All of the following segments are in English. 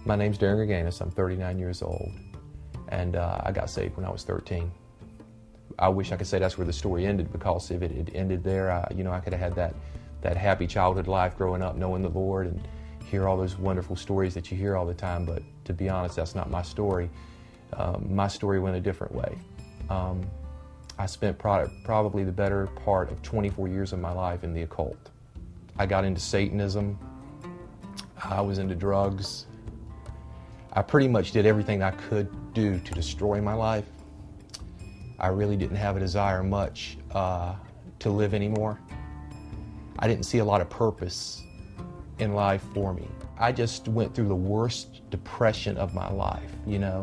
My name's Darren Gaganis. I'm 39 years old, and I got saved when I was 13. I wish I could say that's where the story ended, because if it had ended there, I could have had that happy childhood life growing up knowing the Lord and hear all those wonderful stories that you hear all the time. But to be honest, that's not my story. My story went a different way. I spent probably the better part of 24 years of my life in the occult. I got into Satanism. I was into drugs. I pretty much did everything I could do to destroy my life. I really didn't have a desire much to live anymore. I didn't see a lot of purpose in life for me. I just went through the worst depression of my life.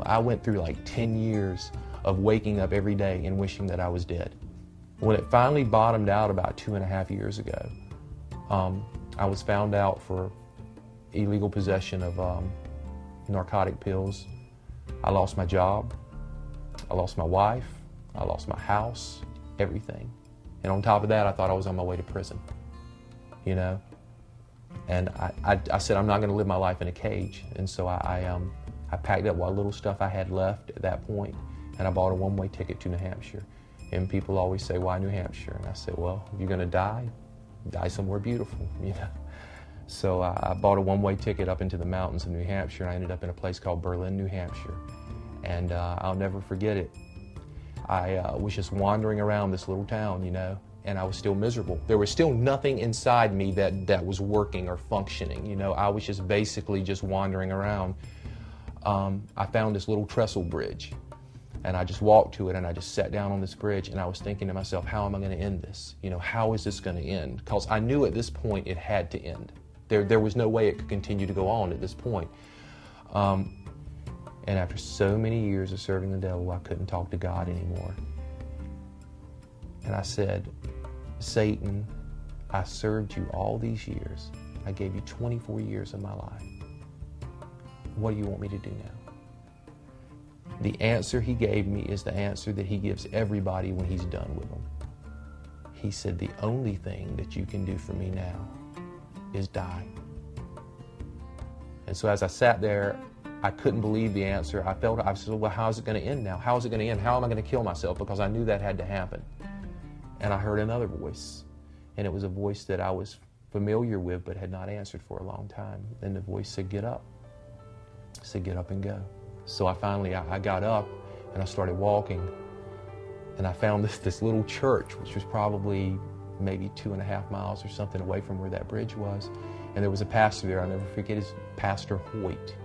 I went through like 10 years of waking up every day and wishing that I was dead. When it finally bottomed out about 2.5 years ago, I was found out for illegal possession of narcotic pills. I lost my job, I lost my wife, I lost my house, everything. And on top of that, I thought I was on my way to prison, And I said, I'm not going to live my life in a cage. And so I packed up what little stuff I had left at that point, and I bought a one-way ticket to New Hampshire. And people always say, why New Hampshire? And I said, well, if you're going to die somewhere beautiful, So I bought a one-way ticket up into the mountains of New Hampshire, and I ended up in a place called Berlin, New Hampshire. And I'll never forget it. I was just wandering around this little town, and I was still miserable. There was still nothing inside me that was working or functioning. I was just basically just wandering around. I found this little trestle bridge, and I just walked to it, and I just sat down on this bridge, and I was thinking to myself, how am I going to end this? How is this going to end? Because I knew at this point it had to end. There was no way it could continue to go on at this point. And after so many years of serving the devil, I couldn't talk to God anymore. And I said, Satan, I served you all these years. I gave you 24 years of my life. What do you want me to do now? The answer he gave me is the answer that he gives everybody when he's done with them. He said, the only thing that you can do for me now is die. And so as I sat there, I couldn't believe the answer. I said, well, how is it going to end now? How is it going to end? How am I going to kill myself? Because I knew that had to happen. And I heard another voice, and it was a voice that I was familiar with but had not answered for a long time. And the voice said, get up. I said, get up and go. So I got up, and I started walking, and I found this little church, which was probably maybe 2.5 miles or something away from where that bridge was. And there was a pastor there. I'll never forget his Pastor Hoyt.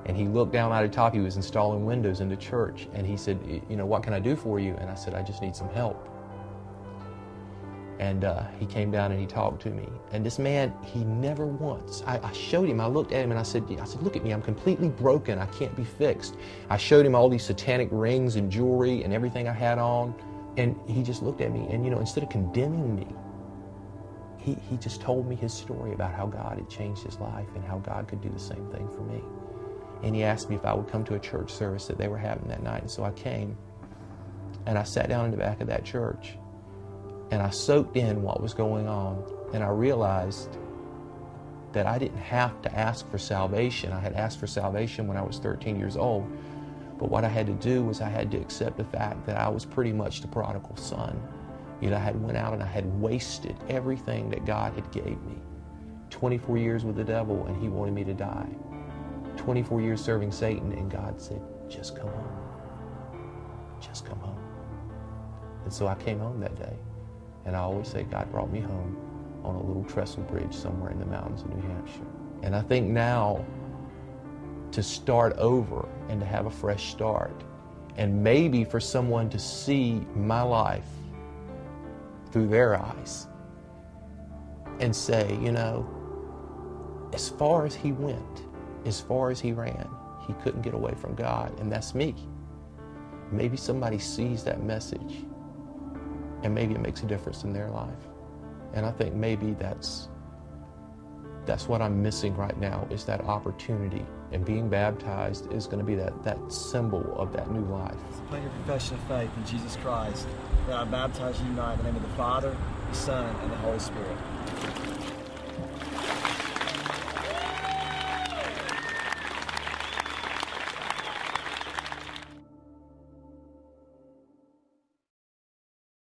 And he looked down out of the top. He was installing windows in the church. And he said, what can I do for you? And I said, I just need some help. And he came down and he talked to me. And this man, he never once, I showed him, I looked at him and I said, look at me, I'm completely broken. I can't be fixed. I showed him all these satanic rings and jewelry and everything I had on. And he just looked at me and, instead of condemning me, he just told me his story about how God had changed his life and how God could do the same thing for me. And he asked me if I would come to a church service that they were having that night. And so I came, and I sat down in the back of that church, and I soaked in what was going on. And I realized that I didn't have to ask for salvation. I had asked for salvation when I was 13 years old. But what I had to do was I had to accept the fact that I was pretty much the prodigal son. I had went out and I had wasted everything that God had gave me. 24 years with the devil, and he wanted me to die. 24 years serving Satan, and God said, just come home. Just come home. And so I came home that day. And I always say God brought me home on a little trestle bridge somewhere in the mountains of New Hampshire. And I think now, to start over and to have a fresh start, and maybe for someone to see my life through their eyes and say, as far as he went, as far as he ran, he couldn't get away from God, and that's me. Maybe somebody sees that message, and maybe it makes a difference in their life. And I think maybe that's what I'm missing right now, is that opportunity. And being baptized is going to be that symbol of that new life. Claim your profession of faith in Jesus Christ, that I baptize you tonight in the name of the Father, the Son, and the Holy Spirit.